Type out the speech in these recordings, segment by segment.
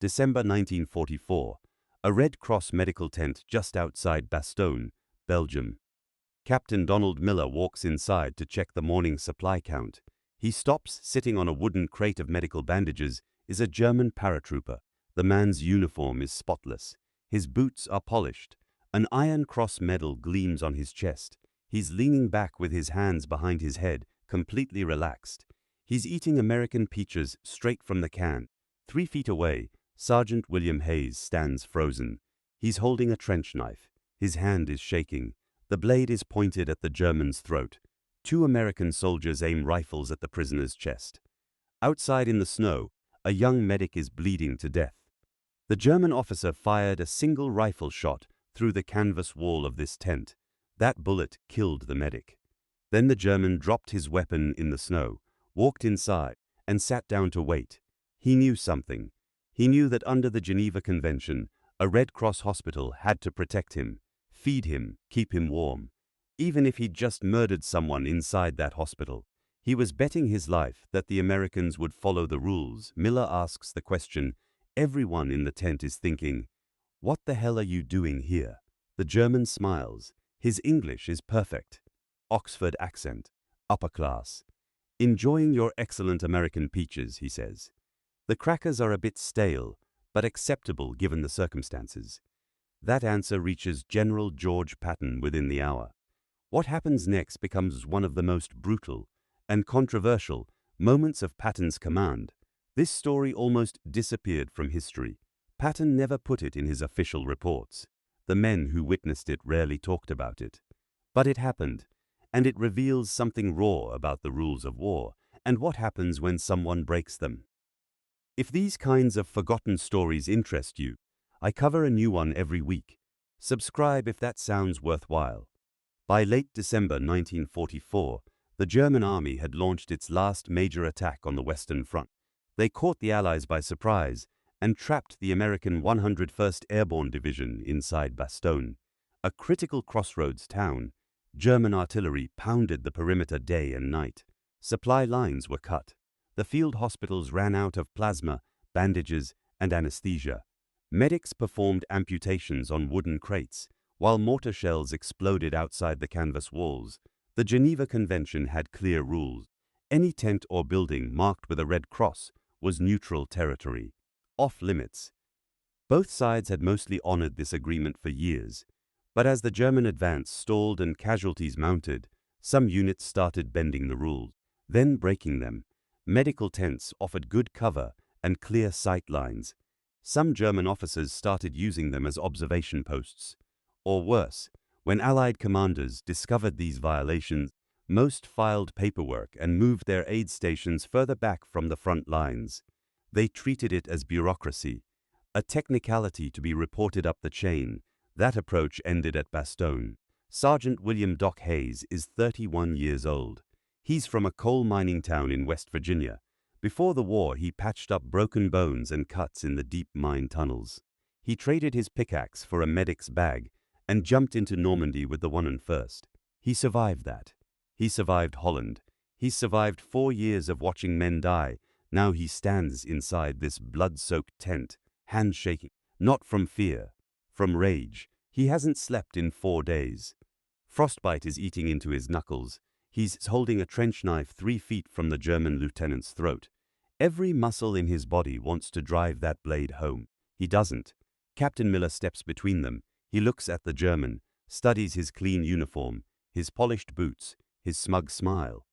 December 1944, a Red Cross medical tent just outside Bastogne, Belgium. Captain Donald Miller walks inside to check the morning supply count. He stops. Sitting on a wooden crate of medical bandages is a German paratrooper. The man's uniform is spotless. His boots are polished. An Iron Cross medal gleams on his chest. He's leaning back with his hands behind his head, completely relaxed. He's eating American peaches straight from the can. 3 feet away, Sergeant William Hayes stands frozen. He's holding a trench knife. His hand is shaking. The blade is pointed at the German's throat. 2 American soldiers aim rifles at the prisoner's chest. Outside in the snow, a young medic is bleeding to death. The German officer fired a single rifle shot through the canvas wall of this tent. That bullet killed the medic. Then the German dropped his weapon in the snow, walked inside, and sat down to wait. He knew something. He knew that under the Geneva Convention, a Red Cross hospital had to protect him, feed him, keep him warm. Even if he'd just murdered someone inside that hospital, he was betting his life that the Americans would follow the rules. Miller asks the question everyone in the tent is thinking, "What the hell are you doing here?" The German smiles. His English is perfect. Oxford accent, upper class. "Enjoying your excellent American peaches," he says. "The crackers are a bit stale, but acceptable given the circumstances." That answer reaches General George Patton within the hour. What happens next becomes one of the most brutal and controversial moments of Patton's command. This story almost disappeared from history. Patton never put it in his official reports. The men who witnessed it rarely talked about it. But it happened, and it reveals something raw about the rules of war and what happens when someone breaks them. If these kinds of forgotten stories interest you, I cover a new one every week. Subscribe if that sounds worthwhile. By late December 1944, the German army had launched its last major attack on the Western Front. They caught the Allies by surprise and trapped the American 101st Airborne Division inside Bastogne, a critical crossroads town. German artillery pounded the perimeter day and night. Supply lines were cut. The field hospitals ran out of plasma, bandages, and anesthesia. Medics performed amputations on wooden crates, while mortar shells exploded outside the canvas walls. The Geneva Convention had clear rules. Any tent or building marked with a red cross was neutral territory, off limits. Both sides had mostly honored this agreement for years, but as the German advance stalled and casualties mounted, some units started bending the rules, then breaking them. Medical tents offered good cover and clear sight lines. Some German officers started using them as observation posts. Or worse, when Allied commanders discovered these violations, most filed paperwork and moved their aid stations further back from the front lines. They treated it as bureaucracy, a technicality to be reported up the chain. That approach ended at Bastogne. Sergeant William "Doc" Hayes is 31 years old. He's from a coal mining town in West Virginia. Before the war, he patched up broken bones and cuts in the deep mine tunnels. He traded his pickaxe for a medic's bag and jumped into Normandy with the 101st. He survived that. He survived Holland. He survived 4 years of watching men die. Now he stands inside this blood-soaked tent, hands shaking, not from fear, from rage. He hasn't slept in 4 days. Frostbite is eating into his knuckles. He's holding a trench knife 3 feet from the German lieutenant's throat. Every muscle in his body wants to drive that blade home. He doesn't. Captain Miller steps between them. He looks at the German, studies his clean uniform, his polished boots, his smug smile.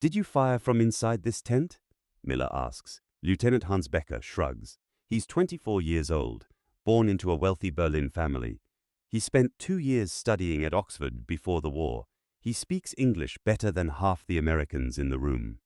"Did you fire from inside this tent?" Miller asks. Lieutenant Hans Becker shrugs. He's 24 years old, born into a wealthy Berlin family. He spent 2 years studying at Oxford before the war. He speaks English better than half the Americans in the room.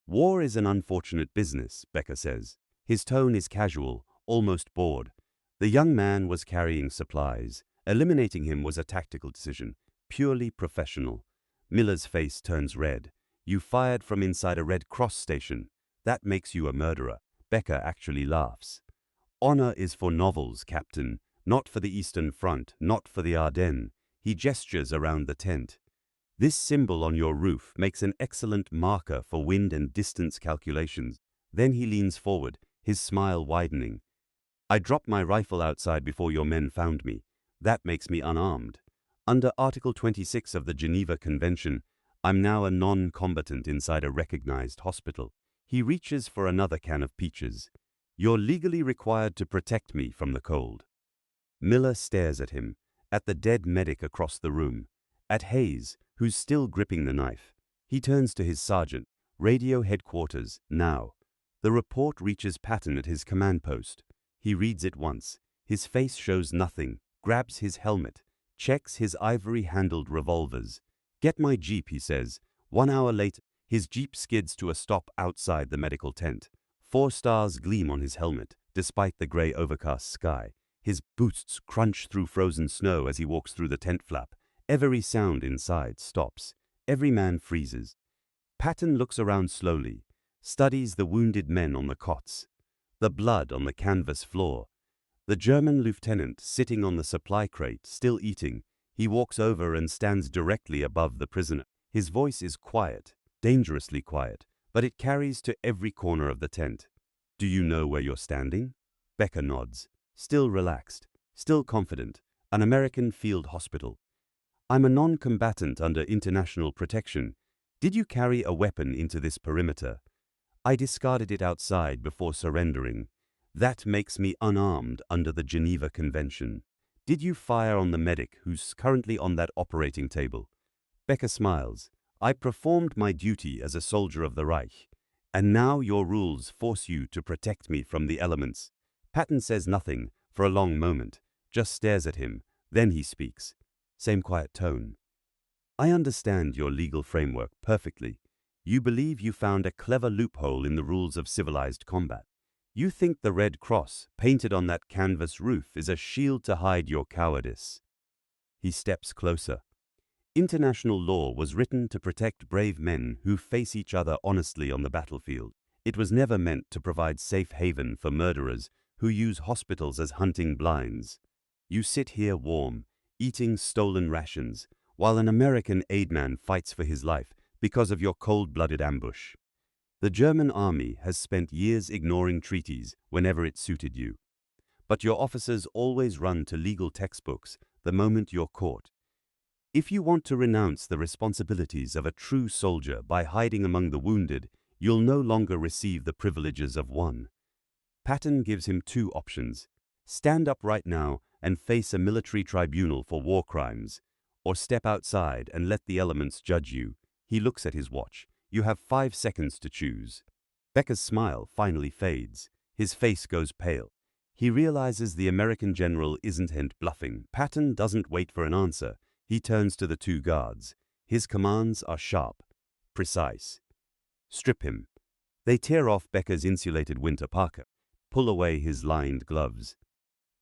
"War is an unfortunate business," Becker says. His tone is casual, almost bored. The young man was carrying supplies. Eliminating him was a tactical decision, purely professional. Miller's face turns red. "You fired from inside a Red Cross station. That makes you a murderer." Becker actually laughs. "Honor is for novels, Captain, not for the Eastern Front, not for the Ardennes." He gestures around the tent. "This symbol on your roof makes an excellent marker for wind and distance calculations." Then he leans forward, his smile widening. I dropped my rifle outside before your men found me. That makes me unarmed. Under Article 26 of the Geneva Convention, I'm now a non-combatant inside a recognized hospital. He reaches for another can of peaches. You're legally required to protect me from the cold. Miller stares at him, at the dead medic across the room, at Hayes, who's still gripping the knife. He turns to his sergeant. Radio headquarters, now. The report reaches Patton at his command post. He reads it once. His face shows nothing, grabs his helmet, checks his ivory-handled revolvers. Get my jeep, he says. 1 hour later, his jeep skids to a stop outside the medical tent. 4 stars gleam on his helmet, despite the gray overcast sky. His boots crunch through frozen snow as he walks through the tent flap. Every sound inside stops. Every man freezes. Patton looks around slowly, studies the wounded men on the cots, the blood on the canvas floor. The German lieutenant sitting on the supply crate, still eating. He walks over and stands directly above the prisoner. His voice is quiet, dangerously quiet, but it carries to every corner of the tent. Do you know where you're standing? Becker nods, still relaxed, still confident. An American field hospital. I'm a non-combatant under international protection. Did you carry a weapon into this perimeter? I discarded it outside before surrendering. That makes me unarmed under the Geneva Convention. Did you fire on the medic who's currently on that operating table? Becker smiles. I performed my duty as a soldier of the Reich, and now your rules force you to protect me from the elements. Patton says nothing for a long moment, just stares at him. Then he speaks. Same quiet tone. I understand your legal framework perfectly. You believe you found a clever loophole in the rules of civilized combat. You think the Red Cross, painted on that canvas roof, is a shield to hide your cowardice. He steps closer. International law was written to protect brave men who face each other honestly on the battlefield. It was never meant to provide safe haven for murderers who use hospitals as hunting blinds. You sit here warm, eating stolen rations, while an American aidman fights for his life because of your cold-blooded ambush. The German army has spent years ignoring treaties whenever it suited you. But your officers always run to legal textbooks the moment you're caught. If you want to renounce the responsibilities of a true soldier by hiding among the wounded, you'll no longer receive the privileges of one. Patton gives him 2 options. Stand up right now and face a military tribunal for war crimes, or step outside and let the elements judge you. He looks at his watch. You have 5 seconds to choose. Becker's smile finally fades. His face goes pale. He realizes the American general isn't bluffing. Patton doesn't wait for an answer. He turns to the 2 guards. His commands are sharp, precise. Strip him. They tear off Becker's insulated winter parka, pull away his lined gloves,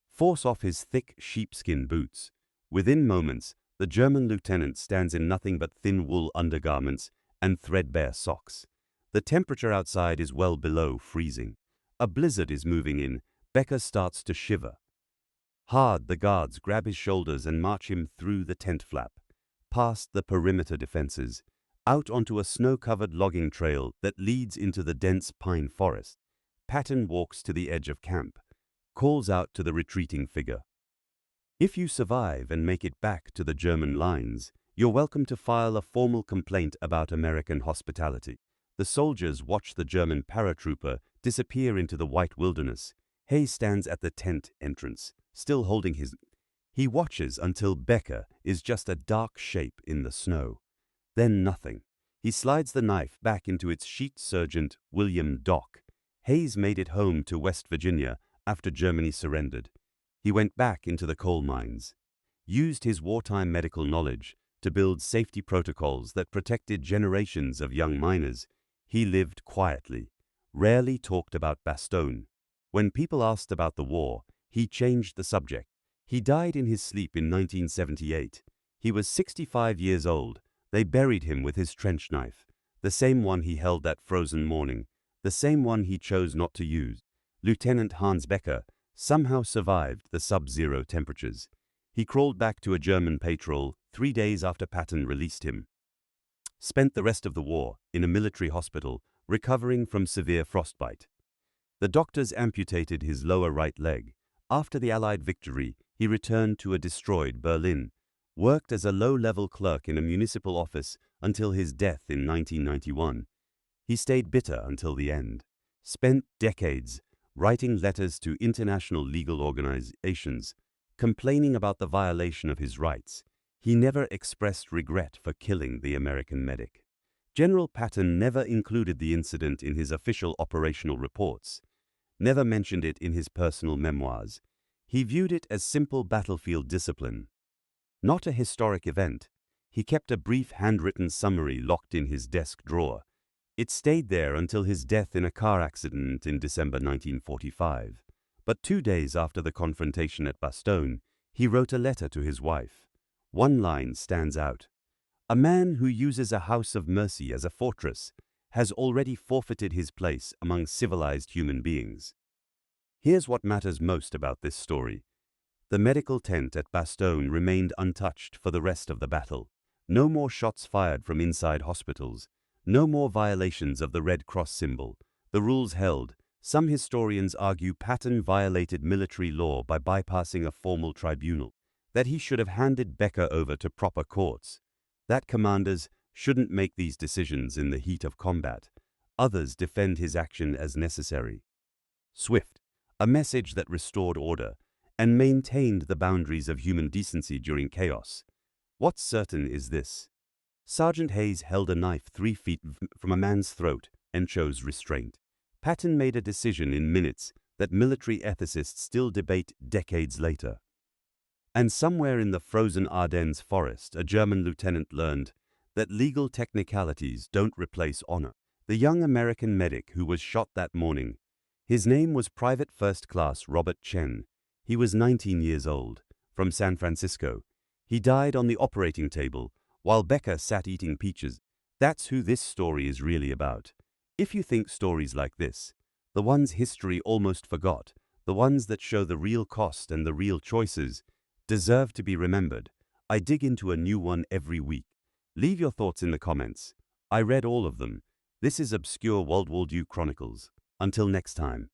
force off his thick sheepskin boots. Within moments, the German lieutenant stands in nothing but thin wool undergarments and threadbare socks. The temperature outside is well below freezing. A blizzard is moving in. Becker starts to shiver. Hard, the guards grab his shoulders and march him through the tent flap, past the perimeter defenses, out onto a snow-covered logging trail that leads into the dense pine forest. Patton walks to the edge of camp, calls out to the retreating figure. If you survive and make it back to the German lines, you're welcome to file a formal complaint about American hospitality. The soldiers watch the German paratrooper disappear into the white wilderness. Hayes stands at the tent entrance, still holding his... He watches until Becker is just a dark shape in the snow. Then nothing. He slides the knife back into its sheet sergeant, William Dock. Hayes made it home to West Virginia after Germany surrendered. He went back into the coal mines, used his wartime medical knowledge to build safety protocols that protected generations of young miners. He lived quietly, rarely talked about Bastogne. When people asked about the war, he changed the subject. He died in his sleep in 1978. He was 65 years old. They buried him with his trench knife, the same one he held that frozen morning, the same one he chose not to use. Lieutenant Hans Becker somehow survived the sub-zero temperatures. He crawled back to a German patrol 3 days after Patton released him. Spent the rest of the war in a military hospital, recovering from severe frostbite. The doctors amputated his lower right leg, After the Allied victory, he returned to a destroyed Berlin, worked as a low-level clerk in a municipal office until his death in 1991. He stayed bitter until the end, spent decades writing letters to international legal organizations, complaining about the violation of his rights. He never expressed regret for killing the American medic. General Patton never included the incident in his official operational reports, never mentioned it in his personal memoirs. He viewed it as simple battlefield discipline, not a historic event. He kept a brief handwritten summary locked in his desk drawer. It stayed there until his death in a car accident in December 1945. But 2 days after the confrontation at Bastogne, he wrote a letter to his wife. One line stands out. "A man who uses a house of mercy as a fortress has already forfeited his place among civilized human beings." Here's what matters most about this story. The medical tent at Bastogne remained untouched for the rest of the battle. No more shots fired from inside hospitals. No more violations of the Red Cross symbol. The rules held. Some historians argue Patton violated military law by bypassing a formal tribunal, that he should have handed Becker over to proper courts, that commanders shouldn't make these decisions in the heat of combat. Others defend his action as necessary. Swift, a message that restored order and maintained the boundaries of human decency during chaos. What's certain is this. Sergeant Hayes held a knife 3 feet from a man's throat and chose restraint. Patton made a decision in minutes that military ethicists still debate decades later. And somewhere in the frozen Ardennes forest, a German lieutenant learned that legal technicalities don't replace honor. The young American medic who was shot that morning, his name was Private First Class Robert Chen. He was 19 years old, from San Francisco. He died on the operating table while Becker sat eating peaches. That's who this story is really about. If you think stories like this, the ones history almost forgot, the ones that show the real cost and the real choices, deserve to be remembered, I dig into a new one every week. Leave your thoughts in the comments. I read all of them. This is Obscure WWII Chronicles. Until next time.